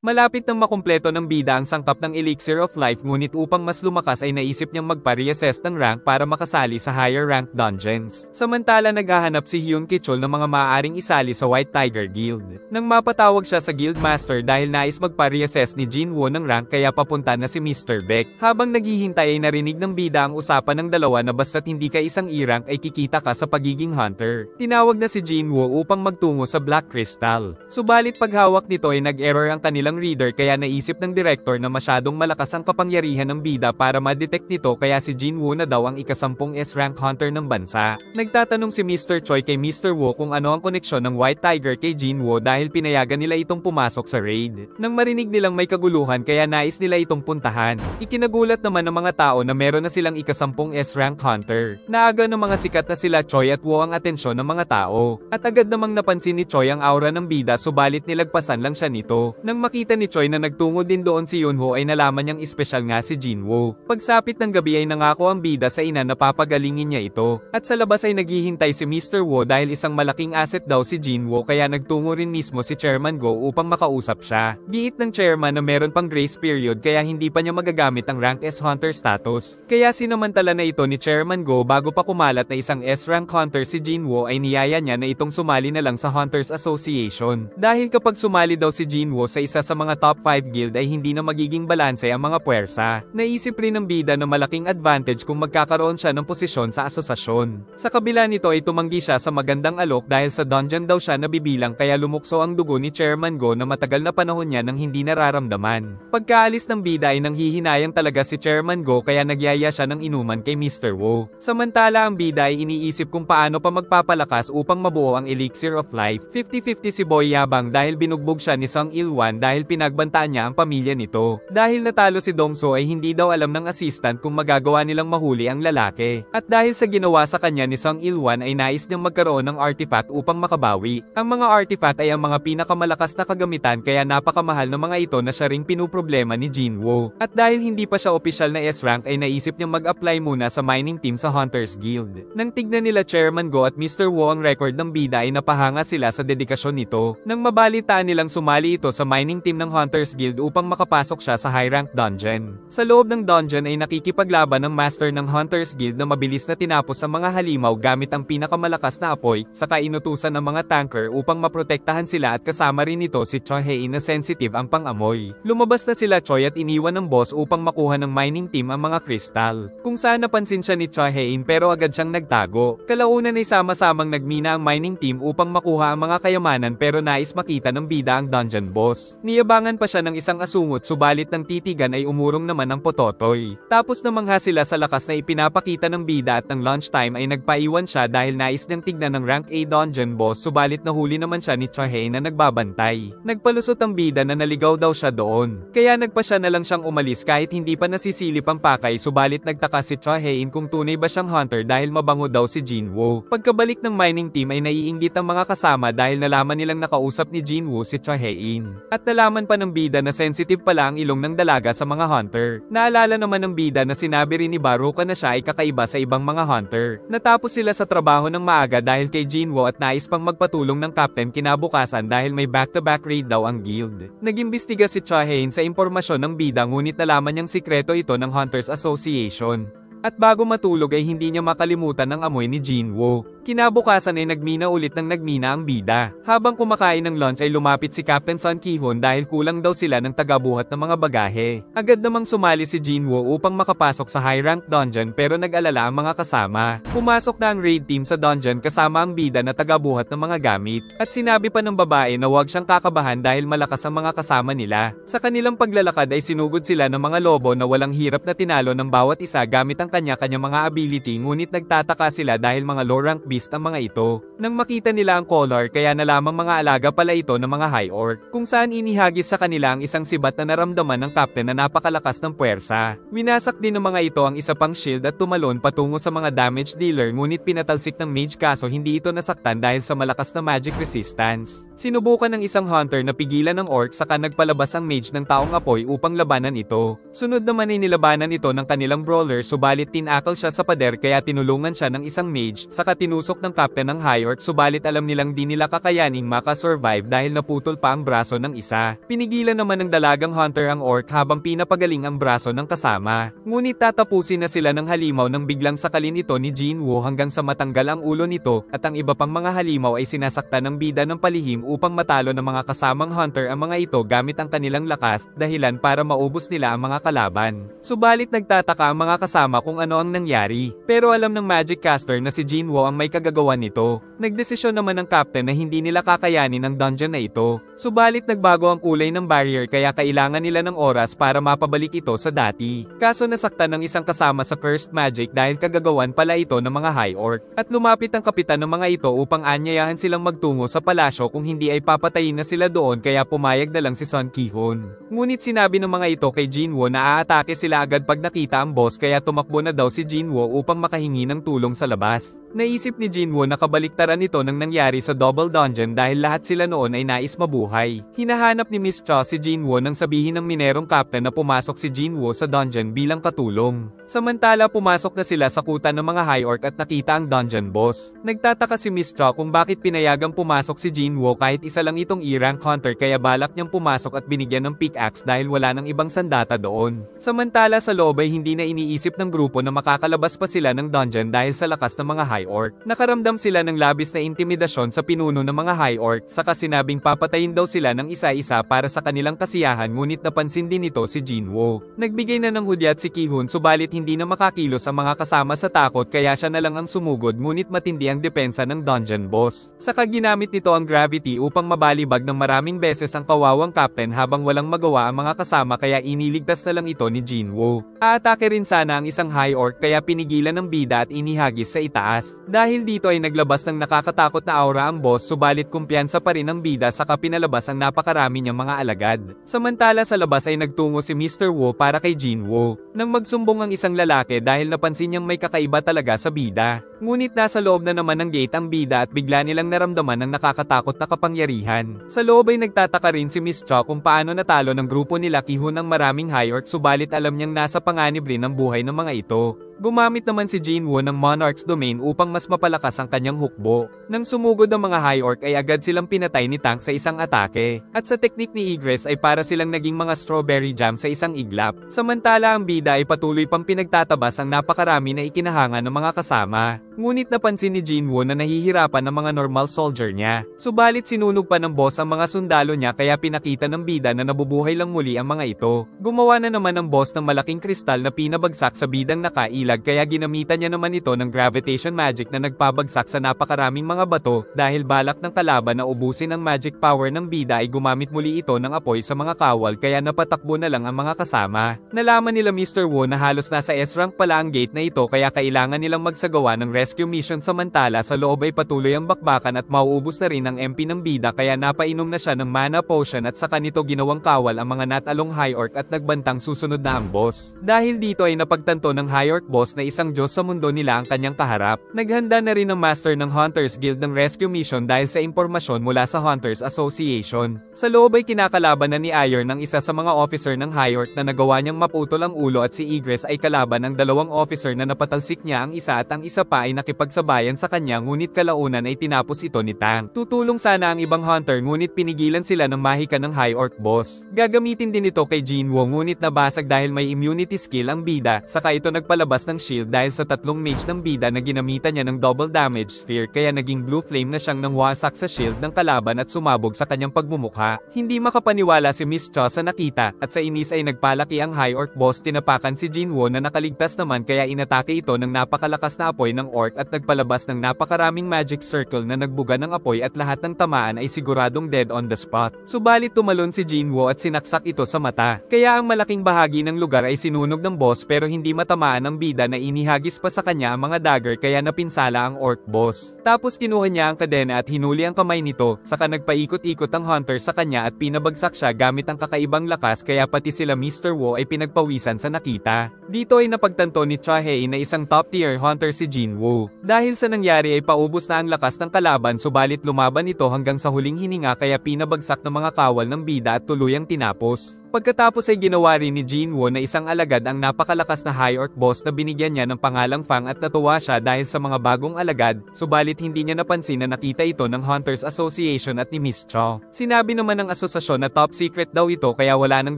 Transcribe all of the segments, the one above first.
Malapit nang makumpleto ng bida ang sangkap ng Elixir of Life ngunit upang mas lumakas ay naisip niyang magpa-reassess ng rank para makasali sa higher rank dungeons. Samantala naghahanap si Hyun Kichol ng mga maaaring isali sa White Tiger Guild. Nang mapatawag siya sa Guild Master dahil nais magpa-reassess ni Jinwoo ng rank kaya papunta na si Mr. Beck. Habang naghihintay ay narinig ng bida ang usapan ng dalawa na basta't hindi ka isang E-rank ay kikita ka sa pagiging hunter. Tinawag na si Jinwoo upang magtungo sa Black Crystal. Subalit paghawak nito ay nag-error ang kanilang reader kaya naisip ng director na masyadong malakas ang kapangyarihan ng bida para ma-detect nito kaya si Jinwoo na daw ang ika-10 S-rank hunter ng bansa. Nagtatanong si Mr. Choi kay Mr. Woo kung ano ang koneksyon ng White Tiger kay Jinwoo dahil pinayagan nila itong pumasok sa raid. Nang marinig nilang may kaguluhan kaya nais nila itong puntahan. Ikinagulat naman ng mga tao na meron na silang ika-10 S-rank hunter. Naaga ng mga sikat na sila Choi at Woo ang atensyon ng mga tao. At agad namang napansin ni Choi ang aura ng bida subalit nilagpasan lang siya nito. Nang makita ni Choi na nagtungo din doon si Yunho ay nalaman niyang espesyal nga si Jinwoo. Pagsapit ng gabi ay nangako ang bida sa ina na papagalingin niya ito. At sa labas ay naghihintay si Mr. Woo dahil isang malaking asset daw si Jinwoo kaya nagtungo rin mismo si Chairman Go upang makausap siya. Giit ng chairman na meron pang grace period kaya hindi pa niya magagamit ang rank S hunter status. Kaya sinamantala na ito ni Chairman Go bago pa kumalat na isang S rank hunter si Jinwoo ay niyaya niya na itong sumali na lang sa Hunters Association. Dahil kapag sumali daw si Jinwoo sa isa sa mga top 5 guild ay hindi na magiging balanse ang mga puwersa. Naisip rin ng bida na malaking advantage kung magkakaroon siya ng posisyon sa asosasyon. Sa kabila nito ay tumanggi siya sa magandang alok dahil sa dungeon daw siya nabibilang kaya lumukso ang dugo ni Chairman Go na matagal na panahon niya nang hindi nararamdaman. Pagkaalis ng bida ay nanghihinayang talaga si Chairman Go kaya nagyaya siya ng inuman kay Mr. Woo. Samantala ang bida ay iniisip kung paano pa magpapalakas upang mabuo ang Elixir of Life. 50-50 si Boy Yabang dahil binugbog siya ni Sung Il-wan dahil pinagbantaan niya ang pamilya nito. Dahil natalo si Dongso ay hindi daw alam ng assistant kung magagawa nilang mahuli ang lalaki. At dahil sa ginawa sa kanya ni Sung Il-wan ay nais niyang magkaroon ng artifact upang makabawi. Ang mga artifact ay ang mga pinakamalakas na kagamitan kaya napakamahal ng mga ito na siya ring pinuproblema ni Jinwoo. At dahil hindi pa siya opisyal na S-rank ay naisip niyang mag-apply muna sa mining team sa Hunters Guild. Nang tignan nila Chairman Go at Mr. Woo ang record ng bida ay napahanga sila sa dedikasyon nito. Nang mabalitaan nilang sumali ito sa mining team ng Hunters Guild upang makapasok siya sa high rank dungeon. Sa loob ng dungeon ay nakikipaglaban ng master ng Hunters Guild na mabilis na tinapos ang mga halimaw gamit ang pinakamalakas na apoy, saka inutusan ng mga tanker upang maprotektahan sila at kasama rin nito si Choi Hae na sensitive ang pang-amoy. Lumabas na sila Choi at iniwan ng boss upang makuha ng mining team ang mga kristal. Kung saan napansin siya ni Choi Hae pero agad siyang nagtago. Kalaunan ay sama-samang nagmina ang mining team upang makuha ang mga kayamanan pero nais makita ng bida ang dungeon boss. Niyabangan pa siya ng isang asungot subalit ng titigan ay umurong naman ang pototoy. Tapos namangha sila sa lakas na ipinapakita ng bida at ng lunchtime ay nagpaiwan siya dahil nais niyang tignan ng rank A dungeon boss subalit nahuli naman siya ni Choi Hae na nagbabantay. Nagpalusot ang bida na naligaw daw siya doon. Kaya nagpasya na lang siyang umalis kahit hindi pa nasisilip ang pakay subalit nagtaka si Choi Hae kung tunay ba siyang hunter dahil mabango daw si Jinwoo. Pagkabalik ng mining team ay naiinggit ang mga kasama dahil nalaman nilang nakausap ni Jinwoo si Choi Hae. At nalaman pa ng bida na sensitive pala ang ilong ng dalaga sa mga hunter. Naalala naman ng bida na sinabi rin ni Baruka na siya ay kakaiba sa ibang mga hunter. Natapos sila sa trabaho ng maaga dahil kay Jinwoo at nais pang magpatulong ng captain kinabukasan dahil may back-to-back raid daw ang guild. Nag-imbestiga si Choi Hae sa impormasyon ng bida ngunit nalaman niyang sikreto ito ng Hunters Association. At bago matulog ay hindi niya makalimutan ang amoy ni Jinwoo. Kinabukasan ay nagmina ulit ng nagmina ang bida. Habang kumakain ng lunch ay lumapit si Captain Sun Ki-hoon dahil kulang daw sila ng tagabuhat ng mga bagahe. Agad namang sumali si Jinwoo upang makapasok sa high rank dungeon pero nag-alala ang mga kasama. Pumasok na ang raid team sa dungeon kasama ang bida na tagabuhat ng mga gamit. At sinabi pa ng babae na huwag siyang kakabahan dahil malakas ang mga kasama nila. Sa kanilang paglalakad ay sinugod sila ng mga lobo na walang hirap na tinalo ng bawat isa gamit ang kanya-kanya mga ability ngunit nagtataka sila dahil mga low rank beast ang mga ito. Nang makita nila ang color kaya nalamang mga alaga pala ito ng mga high orc, kung saan inihagis sa kanila ang isang sibat na naramdaman ng captain na napakalakas ng puwersa. Winasak din ng mga ito ang isa pang shield at tumalon patungo sa mga damage dealer ngunit pinatalsik ng mage kaso hindi ito nasaktan dahil sa malakas na magic resistance. Sinubukan ng isang hunter na pigilan ng orc saka nagpalabas ang mage ng taong apoy upang labanan ito. Sunod naman ay nilabanan ito ng kanilang brawler subalit tinakal siya sa pader kaya tinulungan siya ng isang mage saka tinusok tusok ng captain ng High Orc subalit alam nilang di nila kakayaning makasurvive dahil naputol pa ang braso ng isa. Pinigilan naman ng dalagang hunter ang orc habang pinapagaling ang braso ng kasama. Ngunit tatapusin na sila ng halimaw nang biglang sakalin ito ni Jinwoo hanggang sa matanggal ang ulo nito at ang iba pang mga halimaw ay sinasaktan ng bida ng palihim upang matalo ng mga kasamang hunter ang mga ito gamit ang kanilang lakas, dahilan para maubos nila ang mga kalaban. Subalit nagtataka ang mga kasama kung ano ang nangyari. Pero alam ng magic caster na si Jinwoo ang may kagagawan nito. Nagdesisyon naman ng captain na hindi nila kakayanin ang dungeon na ito. Subalit nagbago ang kulay ng barrier kaya kailangan nila ng oras para mapabalik ito sa dati. Kaso nasaktan ng isang kasama sa cursed magic dahil kagagawan pala ito ng mga High Orc. At lumapit ang kapitan ng mga ito upang anyayahan silang magtungo sa palasyo kung hindi ay papatayin na sila doon kaya pumayag na lang si Sun Ki-hoon. Ngunit sinabi ng mga ito kay Jinwoo na aatake sila agad pag nakita ang boss kaya tumakbo na daw si Jinwoo upang makahingi ng tulong sa labas. Naisip ni Jinwoo na kabaliktaran ito ng nangyari sa Double Dungeon dahil lahat sila noon ay nais mabuhay. Hinahanap ni Miss Cha si Jinwoo nang sabihin ng minerong captain na pumasok si Jinwoo sa dungeon bilang katulong. Samantala pumasok na sila sa kuta ng mga High Orc at nakita ang dungeon boss. Nagtataka si Miss Cha kung bakit pinayagang pumasok si Jinwoo kahit isa lang itong E-rank hunter kaya balak niyang pumasok at binigyan ng pickaxe dahil wala nang ibang sandata doon. Samantala sa loob ay hindi na iniisip ng grupo na makakalabas pa sila ng dungeon dahil sa lakas ng mga High Orc. Nakaramdam sila ng labis na intimidasyon sa pinuno ng mga High Orc saka sinabing papatayin daw sila ng isa-isa para sa kanilang kasiyahan ngunit napansin din nito si Jinwoo. Nagbigay na ng hudyat si Ki-hoon subalit hindi na makakilos ang mga kasama sa takot kaya siya na lang ang sumugod ngunit matindi ang depensa ng dungeon boss. Saka ginamit nito ang gravity upang mabalibag ng maraming beses ang kawawang captain habang walang magawa ang mga kasama kaya iniligtas na lang ito ni Jinwoo. Aatake rin sana ang isang High Orc kaya pinigilan ng bida at inihagis sa itaas. Dahil dito ay naglabas ng nakakatakot na aura ang boss subalit kumpiyansa pa rin ang bida saka pinalabas ang napakarami niyang mga alagad. Samantala sa labas ay nagtungo si Mr. Woo para kay Jinwoo. Nang magsumbong ang isang lalaki dahil napansin niyang may kakaiba talaga sa bida. Ngunit nasa loob na naman ng gate ang bida at bigla nilang naramdaman ang nakakatakot na kapangyarihan. Sa loob ay nagtataka rin si Miss Cha kung paano natalo ng grupo nila Ki-hoon ng maraming High Orc subalit alam niyang nasa panganib rin ang buhay ng mga ito. Gumamit naman si Jinwoo ng Monarch's Domain upang mas mapalakas ang kanyang hukbo. Nang sumugod ang mga High Orc ay agad silang pinatay ni Tank sa isang atake. At sa teknik ni Egress ay para silang naging mga strawberry jam sa isang iglap. Samantala ang bida ay patuloy pang pinagtatabas ang napakarami na ikinahanga ng mga kasama. Ngunit napansin ni Jinwoo na nahihirapan ang mga normal soldier niya. Subalit sinunog pa ng boss ang mga sundalo niya kaya pinakita ng bida na nabubuhay lang muli ang mga ito. Gumawa na naman ang boss ng malaking kristal na pinabagsak sa bidang nakailag kaya ginamitan niya naman ito ng gravitation magic na nagpabagsak sa napakaraming mga bato dahil balak ng kalaban na ubusin ang magic power ng bida ay gumamit muli ito ng apoy sa mga kawal kaya napatakbo na lang ang mga kasama. Nalaman nila Mr. Woo na halos nasa S-rank pala ang gate na ito kaya kailangan nilang magsagawa ng rescue mission samantala sa loob ay patuloy ang bakbakan at mauubos na rin ang MP ng bida kaya napainom na siya ng mana potion at saka nito ginawang kawal ang mga natalong High Orc at nagbantang susunod na ang boss. Dahil dito ay napagtanto ng High Orc boss na isang Diyos sa mundo nila ang kanyang kaharap. Naghanda na rin ang master ng Hunters Guild ng rescue mission dahil sa impormasyon mula sa Hunters Association. Sa loob ay kinakalaban na ni Iron ng isa sa mga officer ng High Orc na nagawa niyang maputol ang ulo at si Egress ay kalaban ng dalawang officer na napatalsik niya ang isa at ang isa pa ay nakipagsabayan sa kanya ngunit kalaunan ay tinapos ito ni Tang. Tutulong sana ang ibang hunter ngunit pinigilan sila ng mahika ng High Orc boss. Gagamitin din ito kay Jinwoo ngunit nabasag dahil may immunity skill ang bida saka ito nagpalabas ng shield dahil sa tatlong mage ng bida na ginamitan niya ng double damage sphere kaya naging blue flame na siyang nangwasak sa shield ng kalaban at sumabog sa kanyang pagmumukha. Hindi makapaniwala si Miss Cha sa nakita at sa inis ay nagpalaki ang High Orc boss tinapakan si Jinwoo na nakaligtas naman kaya inatake ito ng napakalakas na apoy ng orc at nagpalabas ng napakaraming magic circle na nagbuga ng apoy at lahat ng tamaan ay siguradong dead on the spot. Subalit tumalon si Jinwoo at sinaksak ito sa mata. Kaya ang malaking bahagi ng lugar ay sinunog ng boss pero hindi matamaan ang bida na inihagis pa sa kanya ang mga dagger kaya napinsala ang orc boss. Tapos kinuha niya ang kadena at hinuli ang kamay nito, saka nagpaikot-ikot ang hunter sa kanya at pinabagsak siya gamit ang kakaibang lakas kaya pati sila Mr. Woo ay pinagpawisan sa nakita. Dito ay napagtanto ni Cha Hei na isang top tier hunter si Jinwoo. Dahil sa nangyari ay paubos na ang lakas ng kalaban subalit lumaban ito hanggang sa huling hininga kaya pinabagsak ng mga kawal ng bida at tuluyang tinapos. Pagkatapos ay ginawa rin ni Jinwoo na isang alagad ang napakalakas na High Orc boss na binigyan niya ng pangalang Fang at natuwa siya dahil sa mga bagong alagad, subalit hindi niya napansin na nakita ito ng Hunters Association at ni Miss Cho. Sinabi naman ng asosasyon na top secret daw ito kaya wala nang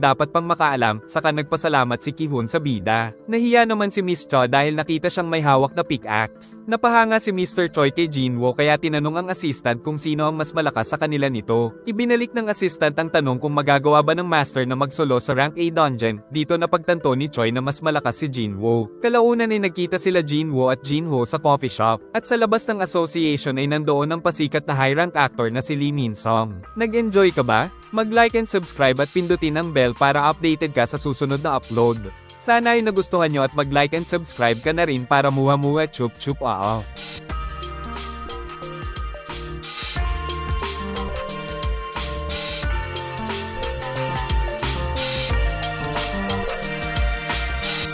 dapat pang makaalam, saka nagpasalamat si Ki-hoon sa bida. Nahiya naman si Miss Cho dahil nakita siyang may hawak na pickaxe. Napahanga si Mr. Choi kay Jinwoo kaya tinanong ang assistant kung sino ang mas malakas sa kanila nito. Ibinalik ng assistant ang tanong kung magagawa ba ng master na magsolo sa rank A dungeon. Dito napagtanto ni Choi na mas malakas si Jinwoo. Kalaunan ay nagkita sila Jinwoo at Jinho sa coffee shop. At sa labas ng association ay nandoon ang pasikat na high rank actor na si Lee Min-sung. Nag-enjoy ka ba? Mag-like and subscribe at pindutin ang bell para updated ka sa susunod na upload. Sana ay nagustuhan nyo at mag-like and subscribe ka na rin para muha-muha chup chup.